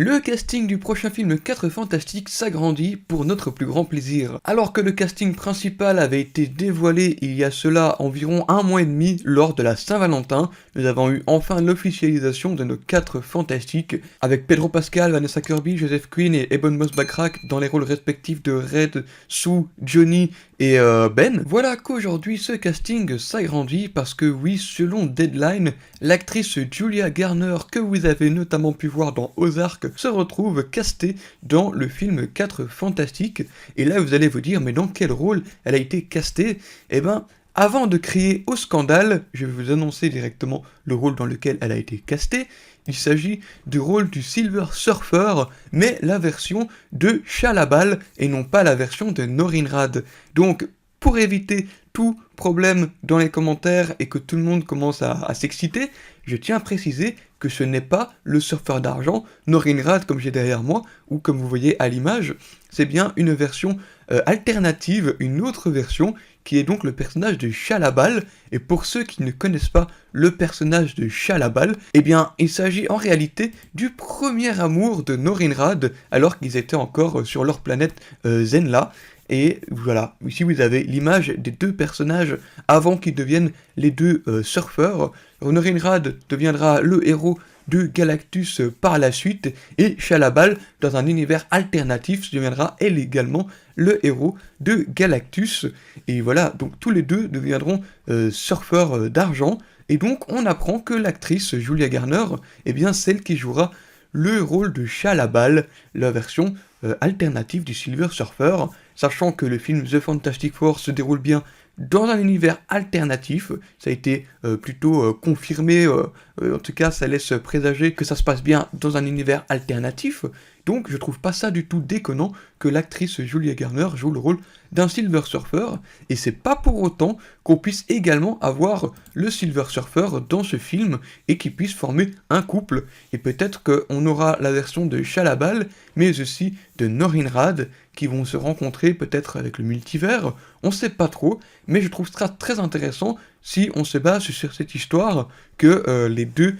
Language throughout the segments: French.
Le casting du prochain film 4 Fantastiques s'agrandit pour notre plus grand plaisir. Alors que le casting principal avait été dévoilé il y a cela environ un mois et demi lors de la Saint-Valentin, nous avons eu enfin l'officialisation de nos 4 Fantastiques, avec Pedro Pascal, Vanessa Kirby, Joseph Quinn et Ebon Moss-Backrack dans les rôles respectifs de Red, Sue, Johnny et Ben. Voilà qu'aujourd'hui ce casting s'agrandit parce que oui, selon Deadline, l'actrice Julia Garner, que vous avez notamment pu voir dans Ozark, se retrouve castée dans le film 4 Fantastiques. Et là vous allez vous dire, mais dans quel rôle elle a été castée? Eh ben, avant de crier au scandale, je vais vous annoncer directement le rôle dans lequel elle a été castée. Il s'agit du rôle du Silver Surfer, mais la version de Shah-Labal et non pas la version de Norinrad. Donc, pour éviter tout problème dans les commentaires et que tout le monde commence à s'exciter, je tiens à préciser que ce n'est pas le surfeur d'argent, Norinrad comme j'ai derrière moi, ou comme vous voyez à l'image, c'est bien une version alternative, une autre version, qui est donc le personnage de Shah-Labal. Et pour ceux qui ne connaissent pas le personnage de Shah-Labal, eh bien, il s'agit en réalité du premier amour de Norinrad, alors qu'ils étaient encore sur leur planète Zenla. Et voilà, ici vous avez l'image des deux personnages avant qu'ils deviennent les deux surfeurs. Norinrad deviendra le héros de Galactus par la suite, et Shah-Labal, dans un univers alternatif, deviendra elle également le héros de Galactus. Et voilà, donc tous les deux deviendront surfeurs d'argent, et donc on apprend que l'actrice Julia Garner est bien celle qui jouera le rôle de Shah-Labal, la version alternative du Silver Surfer, sachant que le film The Fantastic Four se déroule bien dans un univers alternatif. Ça a été plutôt confirmé, en tout cas ça laisse présager que ça se passe bien dans un univers alternatif, donc je trouve pas ça du tout déconnant que l'actrice Julia Garner joue le rôle d'un Silver Surfer, et c'est pas pour autant qu'on puisse également avoir le Silver Surfer dans ce film et qu'ils puissent former un couple, et peut-être qu'on aura la version de Shah-Labal, mais aussi de Norinrad, qui vont se rencontrer peut-être avec le multivers, on sait pas trop, mais je trouve ça très intéressant si on se base sur cette histoire que les deux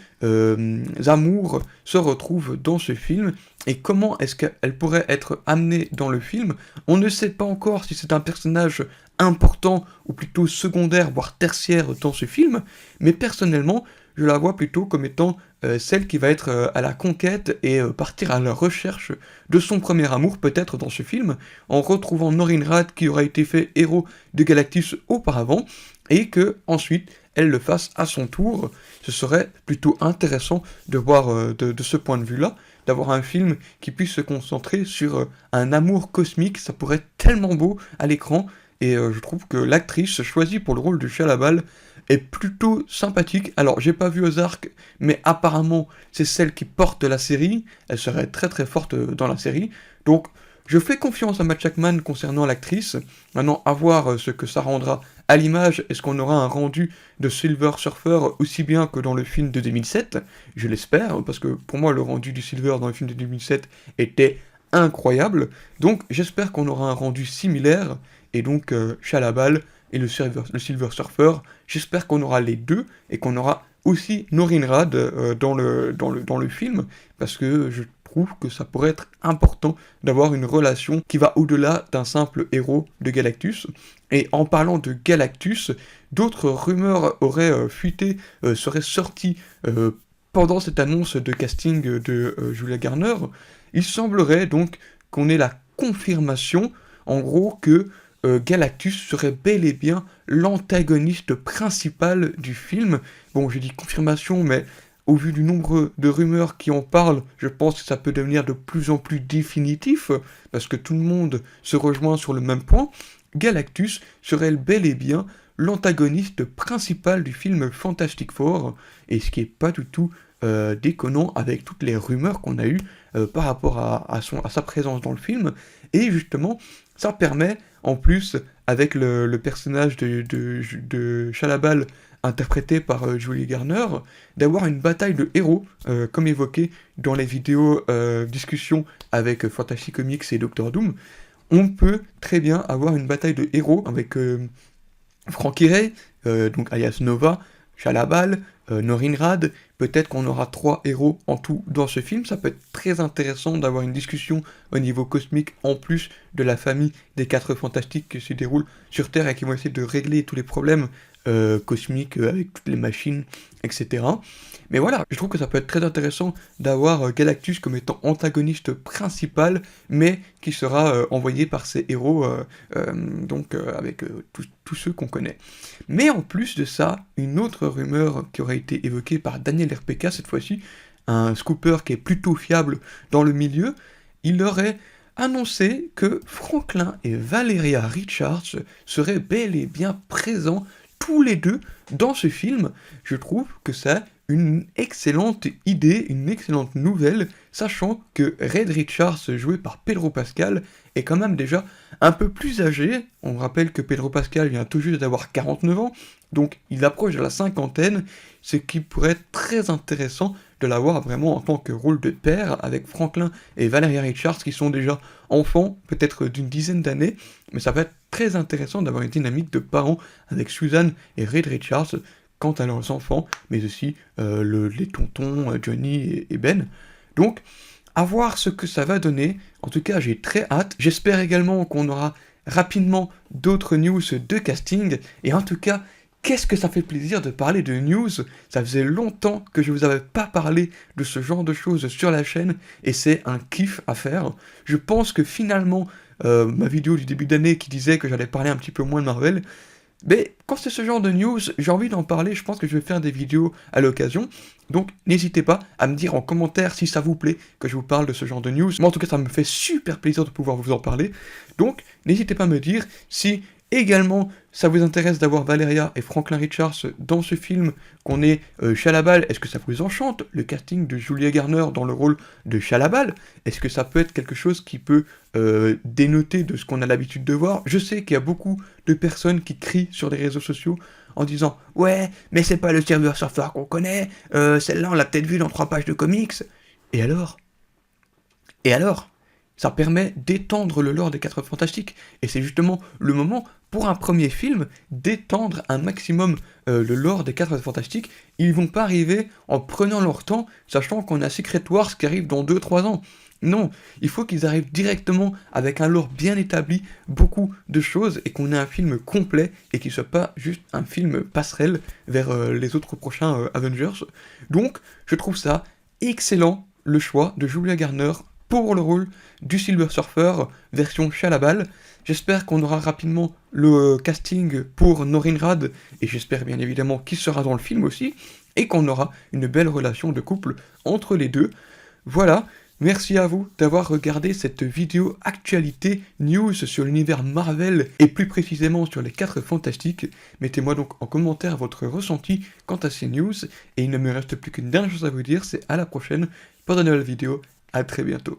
amours se retrouvent dans ce film, et comment est-ce qu'elle pourrait être amenée dans le film. On ne sait pas encore si c'est un personnage important ou plutôt secondaire, voire tertiaire dans ce film, mais personnellement, je la vois plutôt comme étant celle qui va être à la conquête et partir à la recherche de son premier amour, peut-être dans ce film, en retrouvant Norinrad qui aura été fait héros de Galactus auparavant, et que ensuite elle le fasse à son tour. Ce serait plutôt intéressant de voir de ce point de vue-là, d'avoir un film qui puisse se concentrer sur un amour cosmique. Ça pourrait être tellement beau à l'écran, et je trouve que l'actrice choisie pour le rôle de Shah-Labal est plutôt sympathique. Alors j'ai pas vu Ozark, mais apparemment c'est celle qui porte la série, elle serait très très forte dans la série, donc je fais confiance à Matt Shakman concernant l'actrice. Maintenant, à voir ce que ça rendra à l'image. Est-ce qu'on aura un rendu de Silver Surfer aussi bien que dans le film de 2007? Je l'espère, parce que pour moi, le rendu du Silver dans le film de 2007 était incroyable. Donc, j'espère qu'on aura un rendu similaire. Et donc, Shah-Labal et le Silver Surfer, j'espère qu'on aura les deux, et qu'on aura aussi Norinrad dans le film, parce que je trouve que ça pourrait être important d'avoir une relation qui va au-delà d'un simple héros de Galactus. Et en parlant de Galactus, d'autres rumeurs auraient fuité, seraient sorties pendant cette annonce de casting de Julia Garner. Il semblerait donc qu'on ait la confirmation, en gros, que Galactus serait bel et bien l'antagoniste principal du film. Bon, j'ai dit confirmation, mais au vu du nombre de rumeurs qui en parlent, je pense que ça peut devenir de plus en plus définitif, parce que tout le monde se rejoint sur le même point. Galactus serait bel et bien l'antagoniste principal du film Fantastic Four, et ce qui est pas du tout déconnant avec toutes les rumeurs qu'on a eues par rapport à sa présence dans le film. Et justement, ça permet, en plus, avec le personnage de Shah-Labal interprété par Julia Garner, d'avoir une bataille de héros, comme évoqué dans les vidéos discussions avec Fantasy Comics et Doctor Doom. On peut très bien avoir une bataille de héros avec Frankie Ray, donc alias Nova, Shalla-Bal, Norinrad, peut-être qu'on aura 3 héros en tout dans ce film, ça peut être très intéressant d'avoir une discussion au niveau cosmique en plus de la famille des 4 fantastiques qui se déroulent sur Terre et qui vont essayer de régler tous les problèmes cosmiques avec toutes les machines, etc. Mais voilà, je trouve que ça peut être très intéressant d'avoir Galactus comme étant antagoniste principal, mais qui sera envoyé par ses héros, avec tous ceux qu'on connaît. Mais en plus de ça, une autre rumeur qui aurait été évoquée par Daniel RPK cette fois-ci, un scooper qui est plutôt fiable dans le milieu, il aurait annoncé que Franklin et Valeria Richards seraient bel et bien présents tous les deux dans ce film. Je trouve que c'est une excellente idée, une excellente nouvelle, sachant que Red Richards, joué par Pedro Pascal, est quand même déjà un peu plus âgé. On rappelle que Pedro Pascal vient tout juste d'avoir 49 ans, donc il approche de la cinquantaine, ce qui pourrait être très intéressant de l'avoir vraiment en tant que rôle de père, avec Franklin et Valeria Richards qui sont déjà enfants, peut-être d'une dizaine d'années, mais ça va être très intéressant d'avoir une dynamique de parents avec Susan et Red Richards quant à leurs enfants, mais aussi les tontons Johnny et Ben. Donc, à voir ce que ça va donner. En tout cas, j'ai très hâte. J'espère également qu'on aura rapidement d'autres news de casting. Et en tout cas, qu'est-ce que ça fait plaisir de parler de news. Ça faisait longtemps que je vous avais pas parlé de ce genre de choses sur la chaîne, et c'est un kiff à faire. Je pense que finalement, ma vidéo du début d'année qui disait que j'allais parler un petit peu moins de Marvel, mais quand c'est ce genre de news, j'ai envie d'en parler, je pense que je vais faire des vidéos à l'occasion. Donc n'hésitez pas à me dire en commentaire si ça vous plaît que je vous parle de ce genre de news. Moi en tout cas ça me fait super plaisir de pouvoir vous en parler. Donc n'hésitez pas à me dire si également ça vous intéresse d'avoir Valeria et Franklin Richards dans ce film, qu'on ait Shalla-Bal, est-ce que ça vous enchante le casting de Julia Garner dans le rôle de Shalla-Bal? Est-ce que ça peut être quelque chose qui peut dénoter de ce qu'on a l'habitude de voir? Je sais qu'il y a beaucoup de personnes qui crient sur les réseaux sociaux en disant « Ouais, mais c'est pas le Silver Surfer qu'on connaît, celle-là on l'a peut-être vu dans 3 pages de comics. » Et alors? Et alors? Ça permet d'étendre le lore des 4 Fantastiques, et c'est justement le moment, pour un premier film, d'étendre un maximum le lore des 4 Fantastiques. Ils vont pas arriver en prenant leur temps, sachant qu'on a Secret Wars qui arrive dans 2-3 ans. Non, il faut qu'ils arrivent directement avec un lore bien établi, beaucoup de choses, et qu'on ait un film complet, et qu'il soit pas juste un film passerelle vers les autres prochains Avengers. Donc, je trouve ça excellent, le choix de Julia Garner pour le rôle du Silver Surfer, version Shalla-Bal. J'espère qu'on aura rapidement le casting pour Norinrad, et j'espère bien évidemment qu'il sera dans le film aussi, et qu'on aura une belle relation de couple entre les deux. Voilà, merci à vous d'avoir regardé cette vidéo actualité news sur l'univers Marvel, et plus précisément sur les 4 Fantastiques. Mettez-moi donc en commentaire votre ressenti quant à ces news, et il ne me reste plus qu'une dernière chose à vous dire, c'est à la prochaine pour de nouvelles vidéos. À très bientôt.